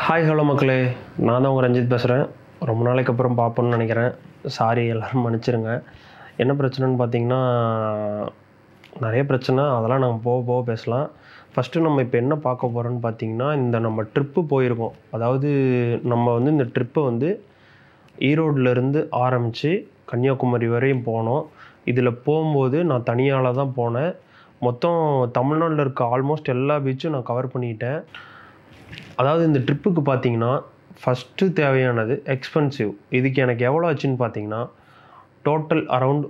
Hi hello மக்களே, நான் தான் உங்கள் ரஞ்சித் பேசுகிறேன். ரொம்ப நாளைக்கு அப்புறம் பார்ப்போன்னு நினைக்கிறேன். சாரி, எல்லோரும் மன்னிச்சிருங்க. என்ன பிரச்சனைன்னு பார்த்தீங்கன்னா, நிறைய பிரச்சனை. அதெல்லாம் நம்ம போக போக பேசலாம். ஃபஸ்ட்டு நம்ம இப்போ என்ன பார்க்க போகிறோன்னு பார்த்தீங்கன்னா, இந்த நம்ம ட்ரிப்பு போயிருக்கோம். அதாவது நம்ம இந்த ட்ரிப்பை ஈரோட்லேருந்து ஆரம்பித்து கன்னியாகுமரி வரையும் போனோம். இதில் போகும்போது நான் தனியால் தான் போனேன். மொத்தம் தமிழ்நாட்டில் இருக்க ஆல்மோஸ்ட் எல்லா பீச்சும் நான் கவர் பண்ணிக்கிட்டேன். அதாவது இந்த ட்ரிப்புக்கு பார்த்தீங்கன்னா, ஃபஸ்ட்டு தேவையானது எக்ஸ்பென்சிவ். இதுக்கு எனக்கு எவ்வளோ ஆச்சுன்னு பார்த்தீங்கன்னா, டோட்டல் அரவுண்ட்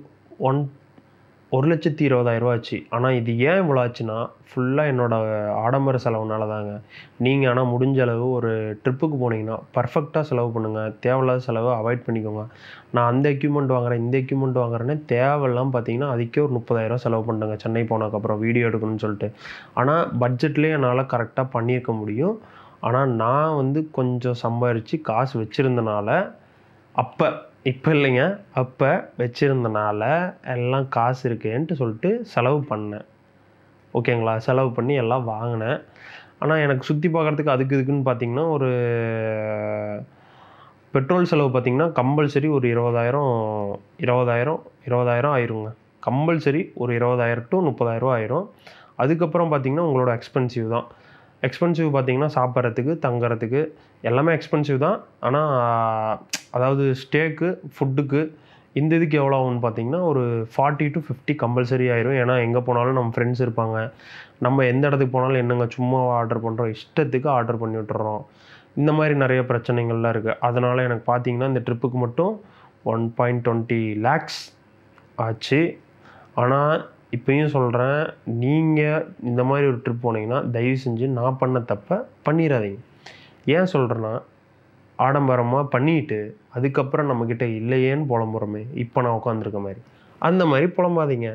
1,20,000 ஆச்சு. ஆனால் இது ஏன் இவ்வளோ ஆச்சுன்னா, ஃபுல்லாக என்னோடய ஆடம்பர செலவுனால தாங்க. நீங்கள் ஆனால் முடிஞ்ச அளவு ஒரு ட்ரிப்புக்கு போனீங்கன்னா பர்ஃபெக்டாக செலவு பண்ணுங்கள். தேவையில்லாத செலவை அவாய்ட் பண்ணிக்கோங்க. நான் அந்த எக்யூப்மெண்ட் வாங்குகிறேன், இந்த எக்யூப்மெண்ட் வாங்குறேன்னு தேவையில்லாமல் பார்த்தீங்கன்னா, அதுக்கே ஒரு 30,000 செலவு பண்ணிட்டேங்க சென்னை போனதுக்கப்புறம் வீடியோ எடுக்கணும்னு சொல்லிட்டு. ஆனால் பட்ஜெட்லேயே என்னால் கரெக்டாக பண்ணியிருக்க முடியும். ஆனால் நான் கொஞ்சம் சம்பாரித்து காசு வச்சுருந்தனால, இப்போ இல்லைங்க, அப்போ வச்சுருந்தனால எல்லாம் காசு இருக்கேன்ட்டு சொல்லிட்டு செலவு பண்ணேன். ஓகேங்களா? செலவு பண்ணி எல்லாம் வாங்கினேன். ஆனால் எனக்கு சுற்றி பார்க்குறதுக்கு அதுக்கு இதுக்குன்னு பார்த்தீங்கன்னா, ஒரு பெட்ரோல் செலவு பார்த்தீங்கன்னா கம்பல்சரி ஒரு 20,000 ஆயிருங்க. கம்பல்சரி ஒரு 20,000 to 30,000 ஆயிரும். அதுக்கப்புறம் பார்த்தீங்கன்னா உங்களோட எக்ஸ்பென்சிவ் தான். எக்ஸ்பென்சிவ் பார்த்தீங்கன்னா சாப்பிட்றதுக்கு, தங்குறதுக்கு எல்லாமே எக்ஸ்பென்சிவ் தான். ஆனால் அதாவது ஸ்டேக்கு, ஃபுட்டுக்கு இந்த இதுக்கு எவ்வளோ ஆகும்னு பார்த்தீங்கன்னா, ஒரு 40 to 50 கம்பல்சரி ஆயிரும். ஏன்னா எங்கே போனாலும் நம்ம ஃப்ரெண்ட்ஸ் இருப்பாங்க. நம்ம எந்த இடத்துக்கு போனாலும் என்னங்க சும்மா ஆர்டர் பண்ணுறோம், இஷ்டத்துக்கு ஆர்டர் பண்ணி விட்டுறோம். இந்த மாதிரி நிறைய பிரச்சனைகள்லாம் இருக்குது. அதனால் எனக்கு பார்த்தீங்கன்னா இந்த ட்ரிப்புக்கு மட்டும் 1.20 lakhs ஆச்சு. ஆனால் இப்பயும் சொல்கிறேன், நீங்கள் இந்த மாதிரி ஒரு ட்ரிப் போனீங்கன்னா தயவு செஞ்சு நான் பண்ண தப்பை பண்ணிடாதீங்க. ஏன் சொல்கிறேன்னா, ஆடம்பரமாக பண்ணிவிட்டு அதுக்கப்புறம் நம்மக்கிட்ட இல்லையேன்னு புலம்புறோமே, இப்போ நான் உட்காந்துருக்க மாதிரி அந்த மாதிரி புலம்பாதீங்க.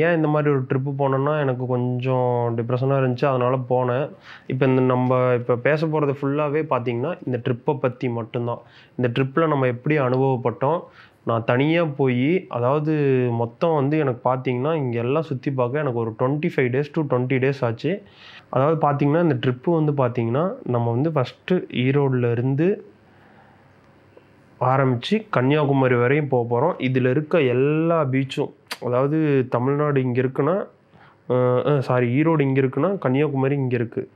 ஏன் இந்த மாதிரி ஒரு ட்ரிப்பு போனோன்னா எனக்கு கொஞ்சம் டிப்ரெஷனாக இருந்துச்சு, அதனால் போனேன். இப்போ பேச போகிறது ஃபுல்லாகவே பார்த்தீங்கன்னா இந்த ட்ரிப்பை பற்றி மட்டும்தான். இந்த ட்ரிப்பில் நம்ம எப்படி அனுபவப்பட்டோம். நான் தனியாக போய், அதாவது மொத்தம் எனக்கு பார்த்தீங்கன்னா இங்கே எல்லாம் சுற்றி பார்க்க எனக்கு ஒரு 25 days to 20 days ஆச்சு. அதாவது பார்த்தீங்கன்னா இந்த ட்ரிப்பு பார்த்தீங்கன்னா நம்ம ஃபஸ்ட்டு ஈரோட்லேருந்து ஆரம்பித்து கன்னியாகுமரி வரையும் போகிறோம். இதில் இருக்க எல்லா பீச்சும், அதாவது தமிழ்நாடு இங்கே இருக்குன்னா, ஈரோடு இங்கே இருக்குன்னா கன்னியாகுமரி இங்கே இருக்குது.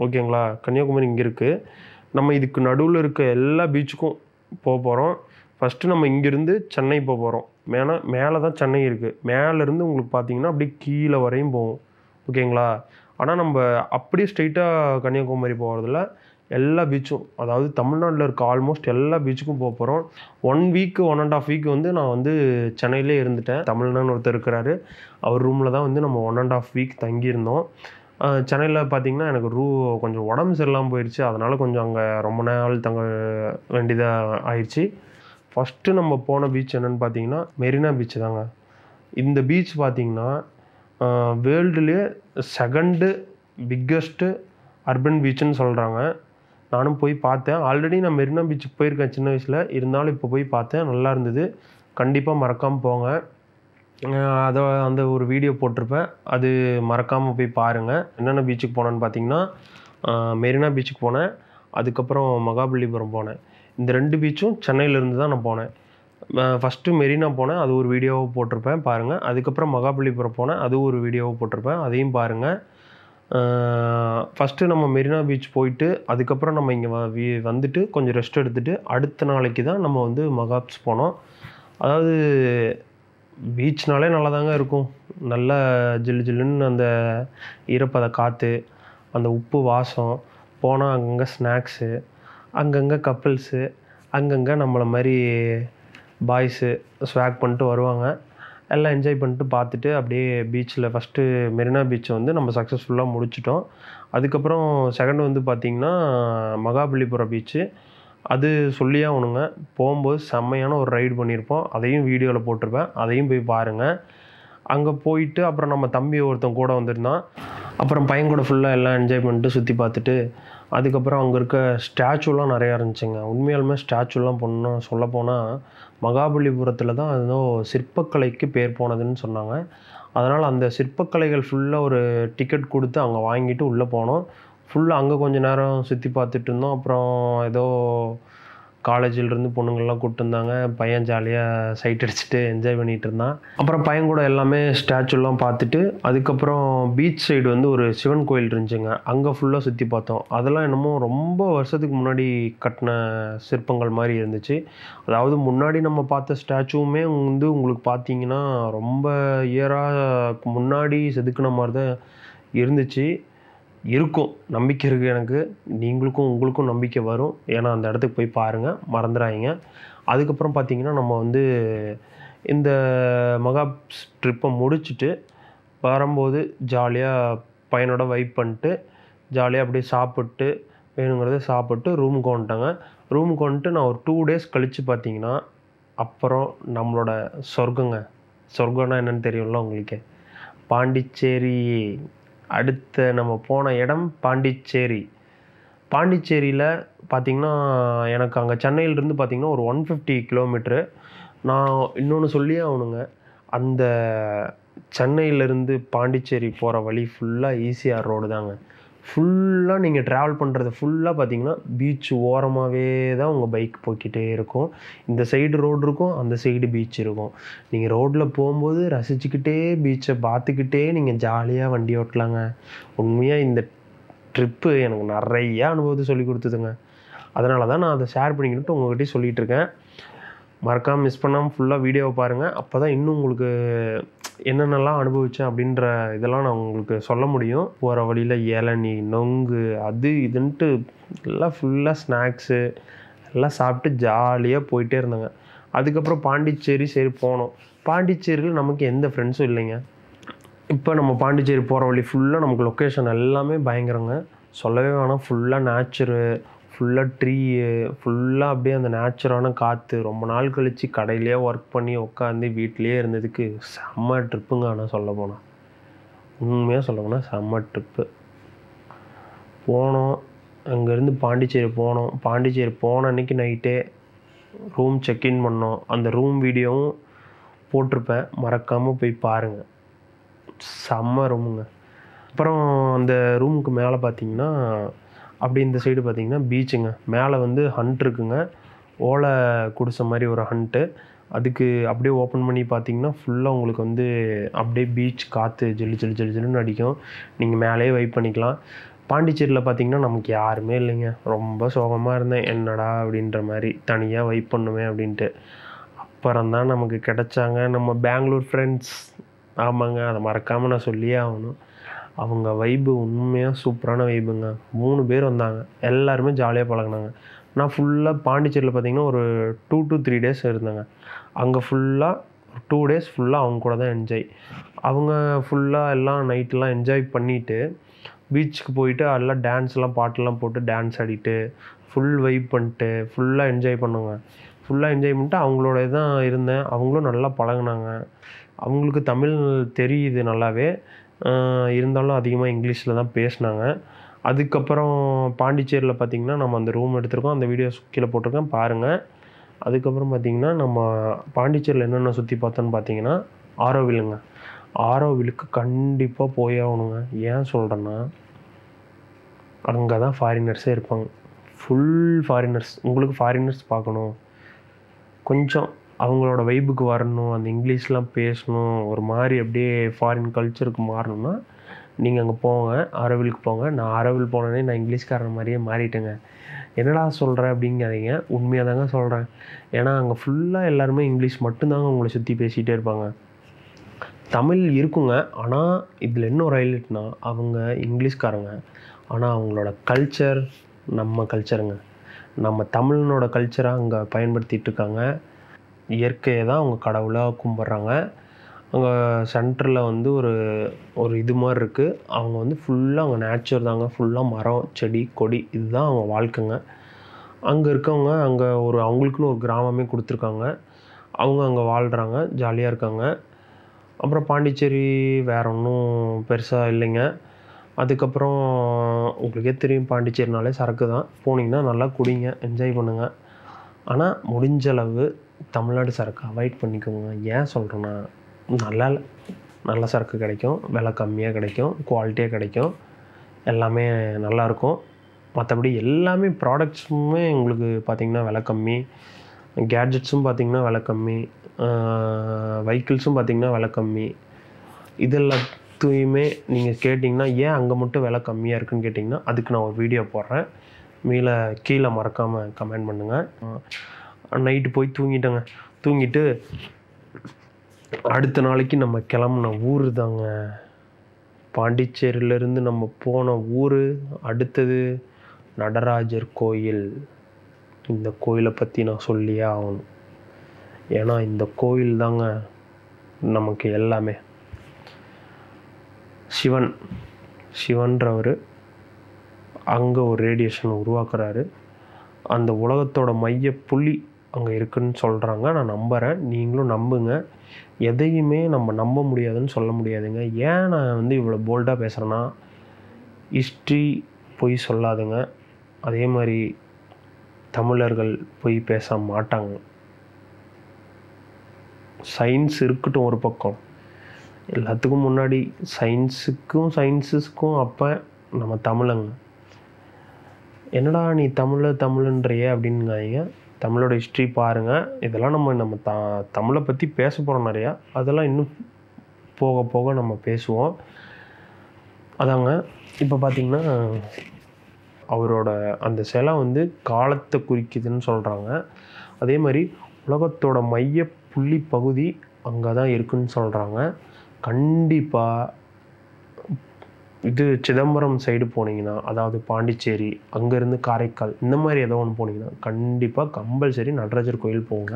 ஓகேங்களா? கன்னியாகுமரி இங்கே இருக்குது. நம்ம இதுக்கு நடுவில் இருக்க எல்லா பீச்சுக்கும் போகிறோம். ஃபஸ்ட்டு நம்ம இங்கேருந்து சென்னை போகிறோம். மேலே தான் சென்னை இருக்குது. மேலேருந்து உங்களுக்கு பார்த்தீங்கன்னா அப்படியே கீழே வரையும் போகும். ஓகேங்களா? ஆனால் நம்ம அப்படியே ஸ்ட்ரெயிட்டாக கன்னியாகுமரி போகிறதில்ல. எல்லா பீச்சும், அதாவது தமிழ்நாட்டில் இருக்க ஆல்மோஸ்ட் எல்லா பீச்சுக்கும் போகிறோம். 1 week 1.5 week நான் சென்னையிலே இருந்துட்டேன். தமிழ்நாடு ஒருத்தர் இருக்கிறாரு, அவர் ரூமில் தான் நம்ம 1.5 week தங்கியிருந்தோம். சென்னையில் பார்த்திங்கன்னா எனக்கு கொஞ்சம் உடம்பு சரியில்லாமல் போயிடுச்சு. அதனால் கொஞ்சம் அங்கே ரொம்ப நாள் தங்க வேண்டியதாக ஆயிடுச்சு. ஃபஸ்ட்டு நம்ம போன பீச் என்னென்னு பார்த்தீங்கன்னா மெரினா பீச் தாங்க. இந்த பீச் பார்த்திங்கன்னா வேர்ல்டுலேயே 2nd பிக்கஸ்ட்டு அர்பன் பீச்சுன்னு சொல்கிறாங்க. நானும் போய் பார்த்தேன். ஆல்ரெடி நான் மெரினா பீச்சுக்கு போயிருக்கேன் சின்ன வயசில். இருந்தாலும் இப்போ போய் பார்த்தேன், நல்லா இருந்தது. கண்டிப்பாக மறக்காமல் போங்க. அந்த ஒரு வீடியோ போட்டிருப்பேன், அது மறக்காமல் போய் பாருங்கள். என்னென்ன பீச்சுக்கு போனேன்னு பார்த்தீங்கன்னா, மெரினா பீச்சுக்கு போனேன், அதுக்கப்புறம் மகாபலிபுரம் போனேன். இந்த 2 பீச்சும் சென்னையிலேருந்து தான் நான் போனேன். ஃபஸ்ட்டு மெரினா போனேன், அது ஒரு வீடியோவை போட்டிருப்பேன் பாருங்கள். அதுக்கப்புறம் மகாபலிபுரம் போனேன், அது ஒரு வீடியோவை போட்டிருப்பேன், அதையும் பாருங்கள். ஃபஸ்ட்டு நம்ம மெரினா பீச் போயிட்டு அதுக்கப்புறம் நம்ம இங்கே வந்துட்டு கொஞ்சம் ரெஸ்ட் எடுத்துகிட்டு அடுத்த நாளைக்கு தான் நம்ம மகாப்ஸ் போனோம். அதாவது பீச்னாலே நல்லா தாங்க இருக்கும். நல்லா ஜில்லு ஜில்லுன்னு அந்த ஈரப்பத காற்று, அந்த உப்பு வாசம், போனால் அங்கங்கே ஸ்நாக்ஸு, அங்கங்கே கப்புள்ஸு, அங்கங்கே நம்மளை மாதிரி பாய்ஸு ஸ்வாக் பண்ணிட்டு வருவாங்க. எல்லாம் என்ஜாய் பண்ணிட்டு பார்த்துட்டு அப்படியே பீச்சில் ஃபஸ்ட்டு மெரினா பீச்சை நம்ம சக்ஸஸ்ஃபுல்லாக முடிச்சிட்டோம். அதுக்கப்புறம் செகண்ட் பார்த்திங்கன்னா மகாபலிபுரம் பீச்சு. அது சொல்லியே ஆகணுங்க, போகும்போது செம்மையான ஒரு ரைடு பண்ணியிருப்போம். அதையும் வீடியோவில் போட்டிருப்பேன், அதையும் போய் பாருங்கள். அங்கே போயிட்டு அப்புறம் நம்ம தம்பி ஒருத்தன் கூட வந்திருந்தான். அப்புறம் பையன் கூட ஃபுல்லாக எல்லாம் என்ஜாய் பண்ணிட்டு சுற்றி பார்த்துட்டு அதுக்கப்புறம் அங்கே இருக்க ஸ்டாச்சுலாம் நிறையா இருந்துச்சுங்க. உண்மையாலுமே ஸ்டாச்சுலாம் சொல்லப்போனால் மகாபலிபுரத்தில் தான் ஏதோ சிற்பக்கலைக்கு பேர் போனதுன்னு சொன்னாங்க. அதனால் அந்த சிற்பக்கலைகள் ஃபுல்லாக ஒரு டிக்கெட் கொடுத்து அங்கே வாங்கிட்டு உள்ளே போனோம். ஃபுல்லாக அங்கே கொஞ்சம் நேரம் சுற்றி பார்த்துட்டு இருந்தோம். அப்புறம் ஏதோ காலேஜிலேருந்து பொண்ணுங்கள்லாம் கூப்பிட்டு இருந்தாங்க. பையன் ஜாலியாக சைட் அடிச்சுட்டு என்ஜாய் பண்ணிகிட்டு இருந்தான். அப்புறம் பையன் கூட எல்லாமே ஸ்டாச்சுலாம் பார்த்துட்டு அதுக்கப்புறம் பீச் சைடு வந்து ஒரு சிவன் கோயில் இருந்துச்சுங்க. அங்கே ஃபுல்லாக சுற்றி பார்த்தோம். அதெல்லாம் என்னமோ ரொம்ப வருஷத்துக்கு முன்னாடி கட்டின சிற்பங்கள் மாதிரி இருந்துச்சு. அதாவது முன்னாடி நம்ம பார்த்த ஸ்டாச்சுவுமே வந்து உங்களுக்கு பார்த்தீங்கன்னா ரொம்ப இயராக முன்னாடி செதுக்கின மாதிரி தான் இருந்துச்சு. இருக்கும், நம்பிக்கை இருக்குது எனக்கு. உங்களுக்கும் நம்பிக்கை வரும். ஏன்னா அந்த இடத்துக்கு போய் பாருங்கள், மறந்துடாதீங்க. அதுக்கப்புறம் பார்த்தீங்கன்னா நம்ம வந்து இந்த மகாப்ஸ் ட்ரிப்பை முடிச்சுட்டு வரும்போது ஜாலியாக பையனோட வைப் பண்ணிட்டு ஜாலியாக அப்படியே சாப்பிட்டு வேணுங்கிறத சாப்பிட்டு ரூமுக்கு வந்துட்டேங்க. ரூமுக்கு வந்துட்டு நான் ஒரு 2 days கழித்து பார்த்தீங்கன்னா அப்புறம் நம்மளோட சொர்க்கம்னா என்னென்னு தெரியும்ல உங்களுக்கு, பாண்டிச்சேரி. அடுத்த நம்ம போன இடம் பாண்டிச்சேரி. பாண்டிச்சேரியில் பார்த்திங்கன்னா எனக்கு அங்கே சென்னையிலேருந்து பார்த்திங்கன்னா ஒரு 150 கிலோமீட்ரு. நான் இன்னொன்று சொல்லியே ஆகணுங்க, அந்த சென்னையிலேருந்து பாண்டிச்சேரி போகிற வழி ஃபுல்லாக ஈசிஆர் ரோடு தாங்க. ஃபுல்லாக நீங்கள் ட்ராவல் பண்ணுறது ஃபுல்லாக பார்த்தீங்கன்னா பீச் ஓரமாகவே தான் உங்கள் பைக் போய்க்கிட்டே இருக்கும். இந்த சைடு ரோடு இருக்கும், அந்த சைடு பீச் இருக்கும். நீங்கள் ரோட்டில் போகும்போது ரசிச்சுக்கிட்டே பீச்சை பார்த்துக்கிட்டே நீங்கள் ஜாலியாக வண்டி ஓட்டலாங்க. உண்மையாக இந்த ட்ரிப்பு எனக்கு நிறையா அனுபவத்தை சொல்லி கொடுத்ததுங்க. அதனால தான் நான் அதை ஷேர் பண்ணிக்கிட்டு உங்கள்கிட்டயே சொல்லிகிட்டு இருக்கேன். மறக்காமல் மிஸ் பண்ணாமல் ஃபுல்லாக வீடியோவை பாருங்கள். அப்போ தான் இன்னும் உங்களுக்கு என்னென்னலாம் அனுபவித்தேன் அப்படின்ற இதெல்லாம் நான் உங்களுக்கு சொல்ல முடியும். போகிற வழியில் இளநீ, நொங்கு, அது இதுன்ட்டு எல்லாம் ஃபுல்லாக ஸ்நாக்ஸு எல்லாம் சாப்பிட்டு ஜாலியாக போயிட்டே இருந்தாங்க. அதுக்கப்புறம் பாண்டிச்சேரி சரி போனோம். பாண்டிச்சேரியில் நமக்கு எந்த ஃப்ரெண்ட்ஸும் இல்லைங்க. இப்போ நம்ம பாண்டிச்சேரி போகிற வழி ஃபுல்லாக நமக்கு லொக்கேஷன் எல்லாமே பயங்கரங்க. சொல்லவே வேணாம். ஃபுல்லாக நேச்சுரு, ஃபுல்லாக ட்ரீயு, ஃபுல்லாக அப்படியே அந்த நேச்சுரான காற்று. ரொம்ப நாள் கழித்து கடையிலே ஒர்க் பண்ணி உட்காந்து வீட்டிலே இருந்ததுக்கு செம்ம ட்ரிப்புங்க. ஆனால் உண்மையாக சொல்ல போனால் செம்ம ட்ரிப்பு. போனோம், அங்கேருந்து பாண்டிச்சேரி போனோம். பாண்டிச்சேரி போன அன்றைக்கி நைட்டே ரூம் செக்இன் பண்ணோம். அந்த ரூம் வீடியோவும் போட்டிருப்பேன், மறக்காமல் போய் பாருங்கள். செம்ம ரூமுங்க. அப்புறம் அந்த ரூமுக்கு மேலே பார்த்தீங்கன்னா அப்படி இந்த சைடு பார்த்தீங்கன்னா பீச்சுங்க. மேலே வந்து ஹண்ட் இருக்குங்க, ஓலை குடிசை மாதிரி ஒரு ஹண்ட்டு. அதுக்கு அப்படியே ஓப்பன் பண்ணி பார்த்தீங்கன்னா ஃபுல்லாக உங்களுக்கு வந்து அப்படியே பீச் காற்று ஜில்லுன்னு அடிக்கும். நீங்கள் மேலேயே வைப் பண்ணிக்கலாம். பாண்டிச்சேரியில் பார்த்தீங்கன்னா நமக்கு யாருமே இல்லைங்க. ரொம்ப சோகமாக இருந்தேன், என்னடா அப்படின்ற மாதிரி, தனியாக வைப் பண்ணுவேன் அப்படின்ட்டு. அப்புறம் தான் நமக்கு கிடைச்சாங்க நம்ம பெங்களூர் ஃப்ரெண்ட்ஸ். ஆமாங்க, அதை மறக்காமல் நான் சொல்லியே ஆகணும். அவங்க வைப்பு உண்மையாக சூப்பரான வைப்புங்க. 3 பேர் வந்தாங்க, எல்லாருமே ஜாலியாக பழகினாங்க. நான் ஃபுல்லாக பாண்டிச்சேரியில் பார்த்திங்கன்னா ஒரு 2 to 3 days இருந்தேங்க. அங்கே ஃபுல்லாக 2 days ஃபுல்லாக அவங்க கூட தான் என்ஜாய். அவங்க ஃபுல்லாக எல்லாம் நைட்டெலாம் என்ஜாய் பண்ணிவிட்டு பீச்சுக்கு போயிட்டு எல்லாம் டான்ஸ்லாம் பாட்டெல்லாம் போட்டு டான்ஸ் ஆடிட்டு ஃபுல் வைப் பண்ணிட்டு ஃபுல்லாக என்ஜாய் பண்ணுவாங்க. ஃபுல்லாக என்ஜாய் பண்ணிட்டு அவங்களோட தான் இருந்தேன். அவங்களும் நல்லா பழகினாங்க. அவங்களுக்கு தமிழ் தெரியுது நல்லாவே, இருந்தாலும் அதிகமாக இங்கிலீஷில் தான் பேசினாங்க. அதுக்கப்புறம் பாண்டிச்சேரியில் பார்த்திங்கன்னா நம்ம அந்த ரூம் எடுத்திருக்கோம். அந்த வீடியோஸ் கீழே போட்டிருக்கேன், பாருங்கள். அதுக்கப்புறம் பார்த்திங்கன்னா நம்ம பாண்டிச்சேரியில் என்னென்ன சுற்றி பார்த்தோன்னு பார்த்தீங்கன்னா ஆரோவிலுங்க. ஆரோவிலுக்கு கண்டிப்பாக போய் ஆகணுங்க. ஏன் சொல்கிறேன்னா அங்கே தான் ஃபாரினர்ஸே இருப்பாங்க, ஃபுல் ஃபாரினர்ஸ். உங்களுக்கு ஃபாரினர்ஸ் பார்க்கணும், கொஞ்சம் அவங்களோட வைப்புக்கு வரணும், அந்த இங்கிலீஷ்லாம் பேசணும், ஒரு மாதிரி அப்படியே ஃபாரின் கல்ச்சருக்கு மாறணும்னா நீங்கள் அங்கே போங்க, ஆரோவிலுக்கு போங்க. நான் ஆரோவில் போனோடனே நான் இங்கிலீஷ்காரன் மாதிரியே மாறிட்டேங்க. என்னடா சொல்கிறேன் அப்படிங்காதீங்க, உண்மையாக தாங்க சொல்கிறேன். ஏன்னா அங்கே ஃபுல்லாக எல்லாருமே இங்கிலீஷ் மட்டும்தாங்க உங்களை சுற்றி பேசிகிட்டே இருப்பாங்க. தமிழ் இருக்குங்க, ஆனால் இதில் என்ன ஒரு ஹைலைட்னா அவங்க இங்கிலீஷ்காரங்க, ஆனால் அவங்களோட கல்ச்சர் நம்ம கல்ச்சருங்க. நம்ம தமிழனோட கல்ச்சராக அங்கே பயன்படுத்திகிட்டு இருக்காங்க. இயற்கையை தான் அவங்க கடவுளாக கும்பிட்றாங்க. அங்கே சென்டரில் வந்து ஒரு இது மாதிரி இருக்குது. அவங்க வந்து ஃபுல்லாக அவங்க நேச்சர் தாங்க, ஃபுல்லாக மரம் செடி கொடி, இதுதான் அவங்க வாழ்க்கைங்க. அங்கே இருக்கவங்க அங்கே அவங்களுக்குன்னு ஒரு கிராமமே கொடுத்துருக்காங்க. அவங்க அங்கே வாழ்கிறாங்க, ஜாலியாக இருக்காங்க. அப்புறம் பாண்டிச்சேரி வேறு ஒன்றும் பெருசாக இல்லைங்க. அதுக்கப்புறம் உங்களுக்கே தெரியும், பாண்டிச்சேரினாலே சரக்கு தான். போனீங்கன்னா நல்லா குடிங்க, என்ஜாய் பண்ணுங்கள். ஆனால் முடிஞ்ச அளவு தமிழ்நாடு சரக்கு அவாய்ட் பண்ணிக்கோங்க. ஏன் சொல்கிறேன்னா நல்ல சரக்கு கிடைக்கும், விலை கம்மியாக கிடைக்கும், குவாலிட்டியாக கிடைக்கும். எல்லாமே நல்லாயிருக்கும். மற்றபடி எல்லாமே ப்ராடக்ட்ஸுமே உங்களுக்கு பார்த்திங்கன்னா விலை கம்மி, கேட்ஜெட்ஸும் பார்த்திங்கன்னா விலை கம்மி, வெஹிக்கிள்ஸும் பார்த்திங்கன்னா விலை கம்மி. இது எல்லாத்தையுமே நீங்கள் கேட்டிங்கன்னா ஏன் அங்கே மட்டும் விலை கம்மியாக இருக்குதுன்னு கேட்டிங்கன்னா அதுக்கு நான் ஒரு வீடியோ போடுறேன். கீழே மறக்காமல் கமெண்ட் பண்ணுங்கள். நைட்டு போய் தூங்கிட்டேங்க. தூங்கிட்டு அடுத்த நாளைக்கு நம்ம கிளம்புன ஊர் தாங்க பாண்டிச்சேரியிலேருந்து நம்ம போன ஊர். அடுத்தது நடராஜர் கோயில். இந்த கோயிலை பற்றி நான் சொல்லியே ஆகணும். ஏன்னா இந்த கோயில் தாங்க நமக்கு எல்லாமே. சிவன்றவர் அங்கே ஒரு ரேடியேஷன் உருவாக்குறாரு. அந்த உலகத்தோட மைய புள்ளி அங்கே இருக்குதுன்னு சொல்கிறாங்க. நான் நம்புகிறேன், நீங்களும் நம்புங்க. எதையுமே நம்ம நம்ப முடியாதுன்னு சொல்ல முடியாதுங்க. ஏன் நான் இவ்வளோ போல்டாக பேசுகிறேன்னா, ஹிஸ்ட்ரி பொய் சொல்லாதுங்க. அதே மாதிரி தமிழர்கள் பொய் பேச மாட்டாங்க. சயின்ஸ் இருக்கட்டும் ஒரு பக்கம், எல்லாத்துக்கும் முன்னாடி சயின்ஸுக்கும் அப்போ நம்ம தமிழங்க. என்னடா நீ தமிழுன்றையே அப்படின்னுங்க. தமிழோட ஹிஸ்ட்ரி பாருங்கள். இதெல்லாம் நம்ம தமிழை பற்றி பேச போகிறோம் நிறையா. அதெல்லாம் இன்னும் போக போக நம்ம பேசுவோம். அதாங்க இப்போ பார்த்திங்கன்னா அவரோட அந்த சிலை காலத்தை குறிக்குதுன்னு சொல்கிறாங்க. அதே மாதிரி உலகத்தோட மைய புள்ளி பகுதி அங்கே தான் இருக்குதுன்னு சொல்கிறாங்க. கண்டிப்பாக சிதம்பரம் சைடு போனீங்கன்னா, அதாவது பாண்டிச்சேரி, அங்கேருந்து காரைக்கால், இந்த மாதிரி ஏதோ ஒன்று போனீங்கன்னா கண்டிப்பாக கம்பல்சரி நடராஜர் கோயில் போங்க.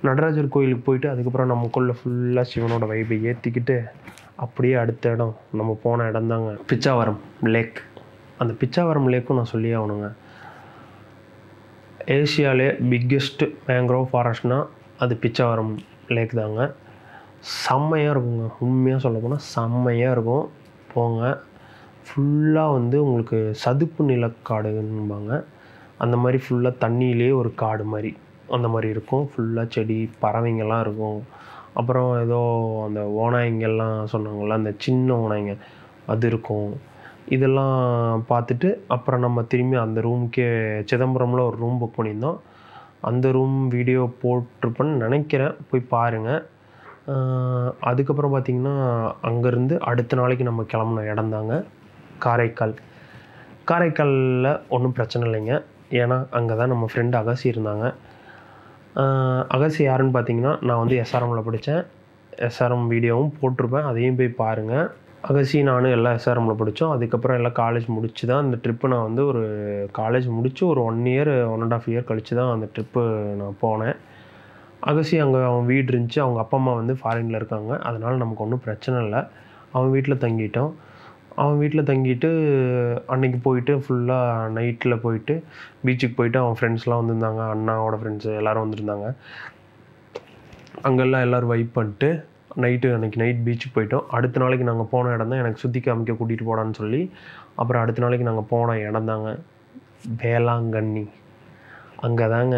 நடராஜர் கோயிலுக்கு போயிட்டு அதுக்கப்புறம் நமக்குள்ளே ஃபுல்லாக சிவனோட வைப்பை ஏற்றிக்கிட்டு அப்படியே அடுத்த இடம் நம்ம போன இடம் தாங்க பிச்சாவரம் லேக். அந்த பிச்சாவரம் லேக்கும் நான் சொல்லியே ஆகணுங்க. ஏசியாவிலே பிக்கெஸ்ட் மேங்க்ரோவ் ஃபாரஸ்ட்னால் அது பிச்சாவரம் லேக் தாங்க. செம்மையாக இருக்குங்க. உண்மையாக சொல்ல போனால் செம்மையாக இருக்கும். போங்க. ஃபுல்லாக உங்களுக்கு சதுப்பு நிலக்காடுன்பாங்க. அந்த மாதிரி ஃபுல்லாக தண்ணியிலே ஒரு காடு மாதிரி அந்த மாதிரி இருக்கும். ஃபுல்லாக செடி பறவைங்கள்லாம் இருக்கும். அப்புறம் ஏதோ அந்த ஓநாய்ங்கெல்லாம் சொன்னாங்கள்ல, அந்த சின்ன ஓநாய்ங்க அது இருக்கும். இதெல்லாம் பார்த்துட்டு அப்புறம் நம்ம திரும்பி அந்த ரூமுக்கே சிதம்பரமில் ஒரு ரூம் புக் பண்ணியிருந்தோம். அந்த ரூம் வீடியோ போட்டிருப்பேன்னு நினைக்கிறேன், போய் பாருங்கள். அதுக்கப்புறம் பார்த்திங்கன்னா அங்கேருந்து அடுத்த நாளைக்கு நம்ம கிளம்புன இடம் தாங்க காரைக்கால். காரைக்காலில் ஒன்றும் பிரச்சனை இல்லைங்க. ஏன்னா அங்கே தான் நம்ம ஃப்ரெண்டு அகசி இருந்தாங்க. அகசி யாருன்னு பார்த்திங்கன்னா, நான் எஸ்ஆர்எம்மில் படித்தேன். எஸ்ஆர்எம் வீடியோவும் போட்டிருப்பேன், அதையும் போய் பாருங்கள். அகசி நானும் எல்லாம் எஸ்ஆர்எம்மில் படித்தோம். அதுக்கப்புறம் எல்லாம் காலேஜ் முடிச்சு தான் அந்த ட்ரிப்பு நான் ஒரு காலேஜ் முடித்து ஒரு 1 இயர் 1.5 இயர் கழித்து தான் அந்த ட்ரிப்பு நான் போனேன். அகசி அங்கே அவன் வீடு இருந்துச்சு. அவங்க அப்பா அம்மா ஃபாரினில் இருக்காங்க. அதனால் நமக்கு ஒன்றும் பிரச்சனை இல்லை. அவன் வீட்டில் தங்கிட்டோம். அவன் வீட்டில் தங்கிட்டு அன்றைக்கி போயிட்டு ஃபுல்லாக நைட்டில் போயிட்டு பீச்சுக்கு போயிட்டு அவன் ஃப்ரெண்ட்ஸ்லாம் வந்திருந்தாங்க. அண்ணாவோட ஃப்ரெண்ட்ஸு எல்லோரும் வந்திருந்தாங்க. அங்கெல்லாம் எல்லோரும் வைப் பண்ணிட்டு அன்றைக்கி நைட் பீச்சுக்கு போயிட்டோம். அடுத்த நாளைக்கு நாங்கள் போன இடம் தான் எனக்கு சுற்றி காமிக்க கூட்டிகிட்டு போடான்னு சொல்லி அப்புறம் அடுத்த நாளைக்கு நாங்கள் போன இடம் தாங்க வேளாங்கண்ணி. அங்கே தாங்க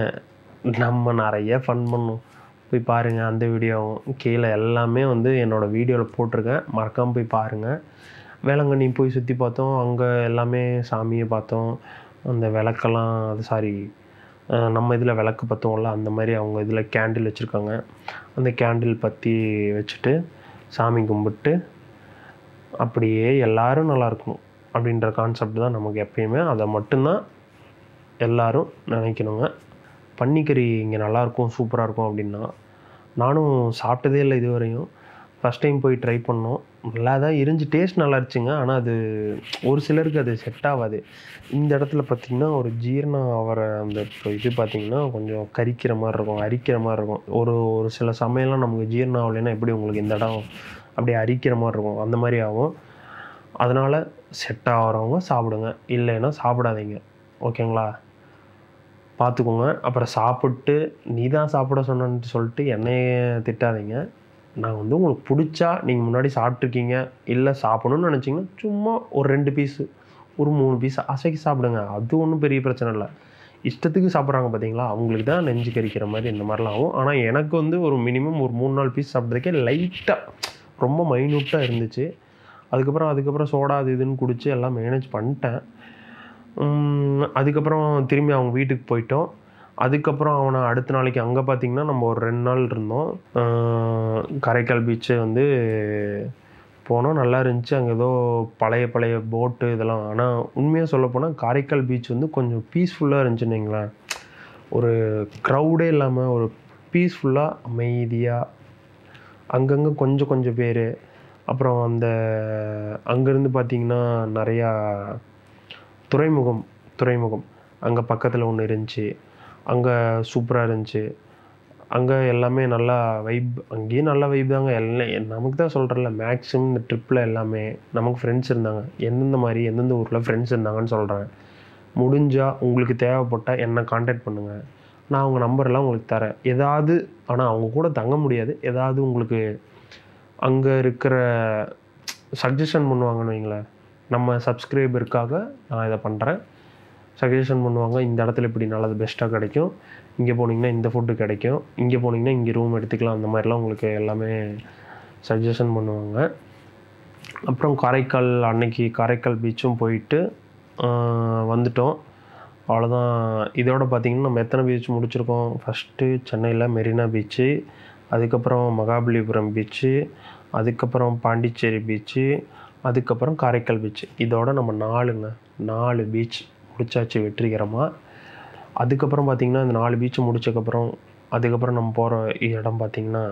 நம்ம நிறைய ஃபன் பண்ணோம். போய் பாருங்கள் அந்த வீடியோவும். கீழே எல்லாமே என்னோடய வீடியோவில் போட்டிருக்கேன், மறக்காமல் போய் பாருங்கள். வேளாங்கண்ணி போய் சுற்றி பார்த்தோம். அங்கே எல்லாமே சாமியை பார்த்தோம். அந்த விளக்கெல்லாம் நம்ம இதில் விளக்கு பற்றுவோம்ல, அந்த மாதிரி அவங்க இதில் கேண்டில் வச்சுருக்காங்க. அந்த கேண்டில் பற்றி வச்சுட்டு சாமி கும்பிட்டு அப்படியே எல்லோரும் நல்லாயிருக்கணும் அப்படின்ற கான்செப்ட் தான் நமக்கு எப்பயுமே. அதை மட்டும்தான் எல்லோரும் நினைக்கணுங்க. பன்னிக்கறி இங்கே நல்லாயிருக்கும், சூப்பராக இருக்கும் அப்படின்னா நானும் சாப்பிட்டதே இல்லை இது வரையும். ஃபஸ்ட் டைம் போய் ட்ரை பண்ணோம். நல்லா தான் இருந்துச்சு, டேஸ்ட் நல்லா இருந்துச்சுங்க. ஆனால் அது ஒரு சிலருக்கு அது செட் ஆகாது. இந்த இடத்துல பார்த்திங்கன்னா ஒரு ஜீரணம் ஆகிற அந்த இது பார்த்திங்கன்னா கொஞ்சம் கரிக்கிற மாதிரி இருக்கும், அரிக்கிற மாதிரி இருக்கும். ஒரு சில சமையல்லாம் நமக்கு ஜீரணம் ஆகலைன்னா எப்படி உங்களுக்கு இந்த இடம் அப்படியே அரிக்கிற மாதிரி இருக்கும், அந்த மாதிரி ஆகும். அதனால் செட் ஆகிறவங்க சாப்பிடுங்க, இல்லைன்னா சாப்பிடாதீங்க. ஓகேங்களா? பார்த்துக்கோங்க. அப்புறம் சாப்பிட்டு நீ தான் சாப்பிட சொன்னேன்ட்டு சொல்லிட்டு என்னையே திட்டாதீங்க. நான் உங்களுக்கு பிடிச்சா நீங்கள் முன்னாடி சாப்பிட்ருக்கீங்க, இல்லை சாப்பிடணும்னு நினச்சிங்கன்னா சும்மா ஒரு 2 பீஸு ஒரு 3 பீஸ் அசைக்கி சாப்பிடுங்க. அது ஒன்றும் பெரிய பிரச்சனை இல்லை. இஷ்டத்துக்கு சாப்பிட்றாங்க பார்த்தீங்களா, அவங்களுக்கு தான் நெஞ்சு கறிக்கிற மாதிரி இந்த மாதிரிலாம் ஆகும். ஆனால் எனக்கு ஒரு மினிமம் ஒரு 3-4 பீஸ் சாப்பிட்றதுக்கே லைட்டாக ரொம்ப மைன்யூட்டாக இருந்துச்சு. அதுக்கப்புறம் சோடா அது இதுன்னு குடிச்சு எல்லாம் மேனேஜ் பண்ணிட்டேன். அதுக்கப்புறம் திரும்பி அவங்க வீட்டுக்கு போயிட்டோம். அதுக்கப்புறம் அவனை அடுத்த நாளைக்கு அங்கே பார்த்தீங்கன்னா, நம்ம ஒரு 2 நாள் இருந்தோம். காரைக்கால் பீச்சு வந்து போனோம். நல்லா இருந்துச்சு. அங்கே ஏதோ பழைய பழைய போட்டு இதெல்லாம். ஆனால் உண்மையாக சொல்லப்போனால் காரைக்கால் பீச் வந்து கொஞ்சம் பீஸ்ஃபுல்லாக இருந்துச்சுன்னு வைங்களேன். ஒரு க்ரௌடே இல்லாமல் ஒரு பீஸ்ஃபுல்லாக அமைதியாக அங்கங்கே கொஞ்சம் கொஞ்சம் பேர். அப்புறம் அங்கேருந்து பார்த்தீங்கன்னா நிறையா துறைமுகம் அங்கே பக்கத்தில் ஒன்று இருந்துச்சு. அங்கே சூப்பராக இருந்துச்சு. அங்கே எல்லாமே நல்லா வைப். அங்கேயும் நல்ல வைப் தாங்க. எல்லாம் நமக்கு தான் சொல்கிறேன்ல, மேக்ஸிமம் இந்த ட்ரிப்பில் எல்லாமே நமக்கு ஃப்ரெண்ட்ஸ் இருந்தாங்க. எந்தெந்த ஊரில் ஃப்ரெண்ட்ஸ் இருந்தாங்கன்னு சொல்கிறேன். முடிஞ்சால் உங்களுக்கு தேவைப்பட்டால் என்னை காண்டாக்ட் பண்ணுங்கள். நான் அவங்க நம்பரெல்லாம் உங்களுக்கு தரேன். ஏதாவது ஆனால் அவங்க கூட தங்க முடியாது. ஏதாவது உங்களுக்கு அங்கே இருக்கிற சஜஷன் பண்ணுவாங்கன்னு வைங்களேன். நம்ம சப்ஸ்கிரைபருக்காக நான் இதை பண்ணுறேன். சஜஷன் பண்ணுவாங்க. இந்த இடத்துல இப்படி நல்லது பெஸ்ட்டாக கிடைக்கும், இங்கே போனீங்கன்னா இந்த ஃபுட்டு கிடைக்கும், இங்கே போனீங்கன்னா இங்கே ரூம் எடுத்துக்கலாம், அந்த மாதிரிலாம் உங்களுக்கு எல்லாமே சஜஷன் பண்ணுவாங்க. அப்புறம் அன்னைக்கு காரைக்கால் பீச்சும் போயிட்டு வந்துட்டோம். அவ்வளோதான். இதோட பார்த்திங்கன்னா நம்ம எத்தனை பீச் முடிச்சிருக்கோம்? ஃபஸ்ட்டு சென்னையில் மெரினா பீச்சு, அதுக்கப்புறம் மகாபலிபுரம் பீச்சு, அதுக்கப்புறம் பாண்டிச்சேரி பீச்சு, அதுக்கப்புறம் காரைக்கால் பீச்சு. இதோட நம்ம 4 பீச் முடிச்சாச்சு வெற்றிகரமாக. அதுக்கப்புறம் பார்த்திங்கன்னா இந்த 4 பீச்சு முடிச்சதுக்கப்புறம் அதுக்கப்புறம் நம்ம போகிற இடம் பார்த்திங்கன்னா